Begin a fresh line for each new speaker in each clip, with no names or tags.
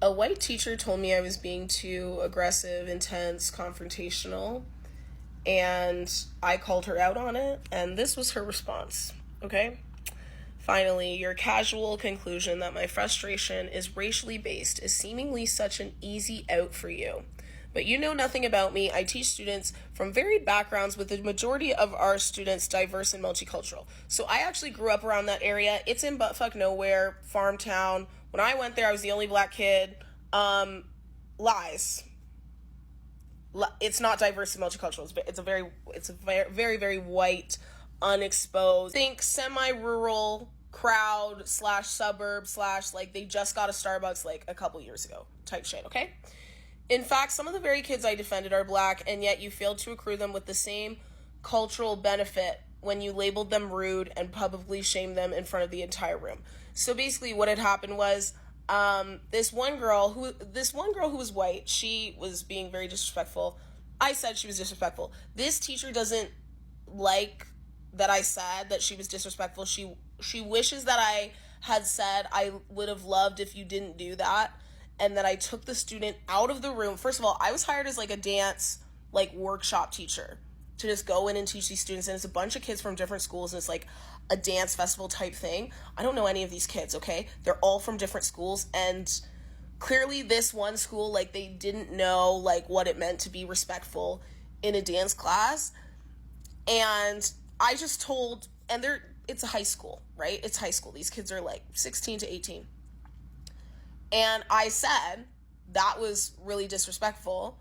A white teacher told me I was being too aggressive, intense, confrontational, and I called her out on it, and this was her response, okay? Finally, your casual conclusion that my frustration is racially based is seemingly such an easy out for you. But you know nothing about me. I teach students from varied backgrounds, with the majority of our students diverse and multicultural. So I actually grew up around that area. It's in buttfuck nowhere, farm town. When I went there, I was the only black kid. Lies. It's not diverse and multicultural. It's a very, very white, unexposed, think semi-rural crowd / suburb / like they just got a Starbucks like a couple years ago type shit, okay? In fact, some of the very kids I defended are black, and yet you failed to accrue them with the same cultural benefit when you labeled them rude and publicly shamed them in front of the entire room. So basically what had happened was this one girl who was white, she was being very disrespectful. I said she was disrespectful. This teacher doesn't like that I said that she was disrespectful. She wishes that I had said I would have loved if you didn't do that, and that I took the student out of the room. First of all, I was hired as like a dance like workshop teacher to just go in and teach these students, and it's a bunch of kids from different schools, and it's like a dance festival type thing. I don't know any of these kids, okay? They're all from different schools, and clearly this one school, like, they didn't know like what it meant to be respectful in a dance class. And I just told, and it's a high school, right? It's high school. These kids are like 16 to 18. And I said, that was really disrespectful.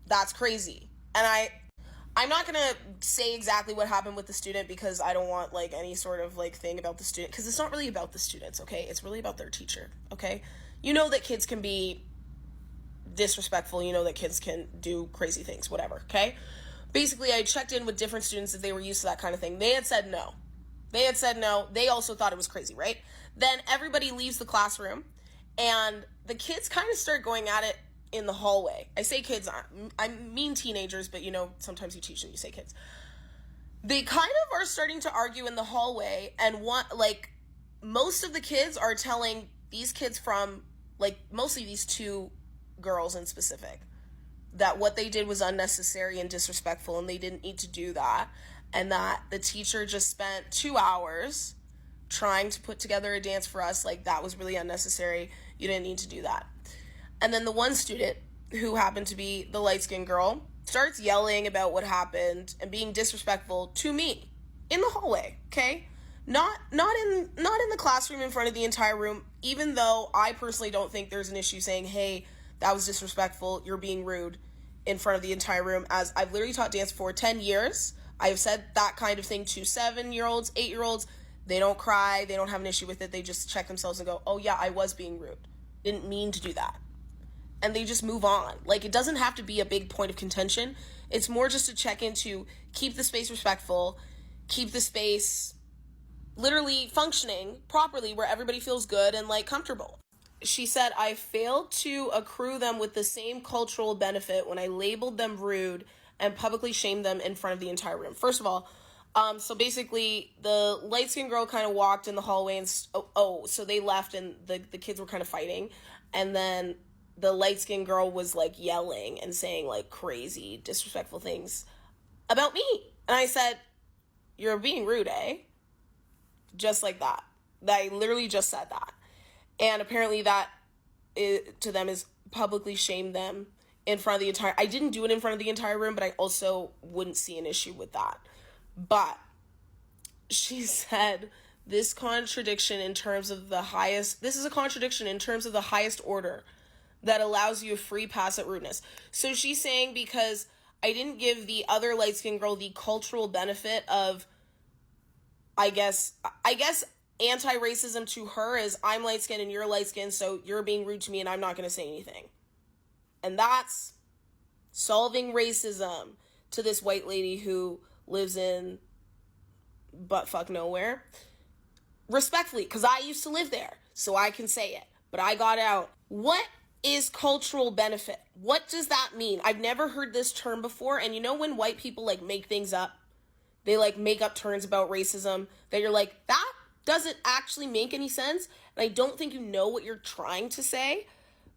That's crazy. And I'm not going to say exactly what happened with the student, because I don't want like any sort of like thing about the student, because it's not really about the students, okay? It's really about their teacher, okay? You know that kids can be disrespectful. You know that kids can do crazy things, whatever, okay? Basically, I checked in with different students if they were used to that kind of thing. They had said no. They also thought it was crazy, right? Then everybody leaves the classroom, and the kids kind of start going at it in the hallway. I say kids, I mean teenagers, but you know, sometimes you teach and you say kids. They kind of are starting to argue in the hallway, and most of the kids are telling these kids from, like, mostly these two girls in specific, that what they did was unnecessary and disrespectful, and they didn't need to do that, and that the teacher just spent 2 hours trying to put together a dance for us. Like, that was really unnecessary. You didn't need to do that. And then the one student, who happened to be the light-skinned girl, starts yelling about what happened and being disrespectful to me in the hallway, okay? Not in the classroom in front of the entire room, even though I personally don't think there's an issue saying, hey, that was disrespectful, you're being rude, in front of the entire room, as I've literally taught dance for 10 years. I've said that kind of thing to 7-year-olds, 8-year-olds. They don't cry, they don't have an issue with it, they just check themselves and go, oh yeah, I was being rude. Didn't mean to do that. And they just move on. Like, it doesn't have to be a big point of contention. It's more just a check-in to keep the space respectful, keep the space literally functioning properly where everybody feels good and, like, comfortable. She said, I failed to accrue them with the same cultural benefit when I labeled them rude and publicly shamed them in front of the entire room. First of all, so basically the light-skinned girl kind of walked in the hallway and, so they left and the kids were kind of fighting. And then the light-skinned girl was, like, yelling and saying, like, crazy, disrespectful things about me. And I said, you're being rude, eh? Just like that. I literally just said that. And apparently that to them is publicly shame them in front of the entire... I didn't do it in front of the entire room, but I also wouldn't see an issue with that. But she said, this is a contradiction in terms of the highest order that allows you a free pass at rudeness. So she's saying, because I didn't give the other light-skinned girl the cultural benefit of, I guess anti-racism to her is, I'm light-skinned and you're light-skinned, so you're being rude to me and I'm not going to say anything. And that's solving racism to this white lady who lives in buttfuck nowhere. Respectfully, because I used to live there, so I can say it. But I got out. What is cultural benefit? What does that mean? I've never heard this term before. And you know when white people, like, make things up? They, like, make up terms about racism that you're like, that doesn't actually make any sense. And I don't think you know what you're trying to say,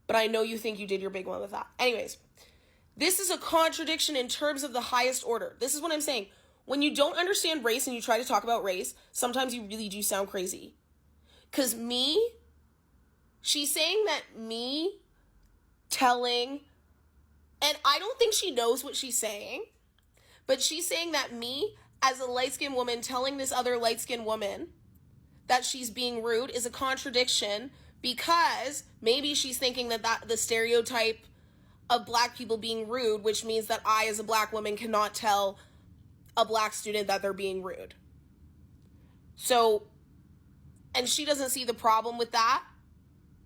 but I know you think you did your big one with that. Anyways, this is a contradiction in terms of the highest order. This is what I'm saying. When you don't understand race and you try to talk about race, sometimes you really do sound crazy. Because she's saying that me telling, and I don't think she knows what she's saying, but she's saying that me, as a light-skinned woman, telling this other light-skinned woman that she's being rude is a contradiction, because maybe she's thinking that the stereotype of black people being rude, which means that I, as a black woman, cannot tell a black student that they're being rude. So, and she doesn't see the problem with that,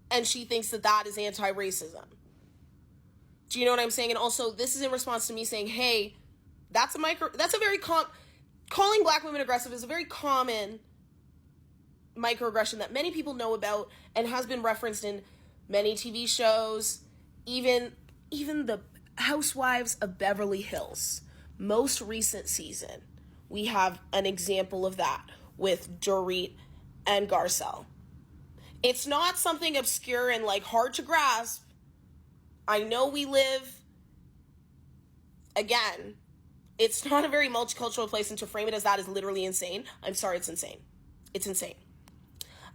and she thinks that that is anti-racism. Do you know what I'm saying? And also, this is in response to me saying, hey, calling black women aggressive is a very common microaggression that many people know about and has been referenced in many TV shows, even the Housewives of Beverly Hills. Most recent season, we have an example of that with Dorit and Garcelle. It's not something obscure and like hard to grasp. I know we live, again, it's not a very multicultural place, and to frame it as that is literally insane. I'm sorry, it's insane. It's insane.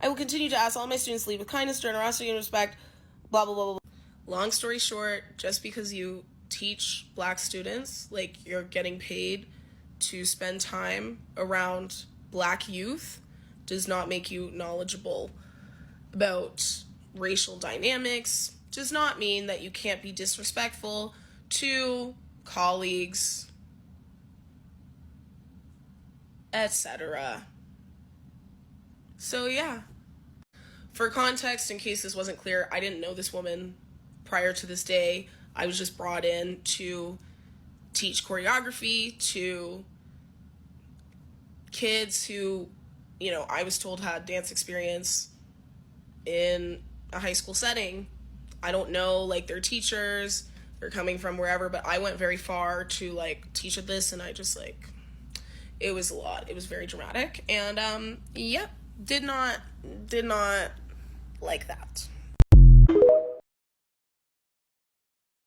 I will continue to ask all my students to lead with kindness, generosity, and respect, blah, blah, blah, blah. Long story short, just because you teach black students, like you're getting paid to spend time around black youth, does not make you knowledgeable about racial dynamics, does not mean that you can't be disrespectful to colleagues, etc. So yeah. For context, in case this wasn't clear, I didn't know this woman prior to this day. I was just brought in to teach choreography to kids who, I was told had dance experience in a high school setting. I don't know, their teachers, they're coming from wherever, but I went very far to, teach at this, and I just, it was a lot. It was very dramatic, and, did not like that.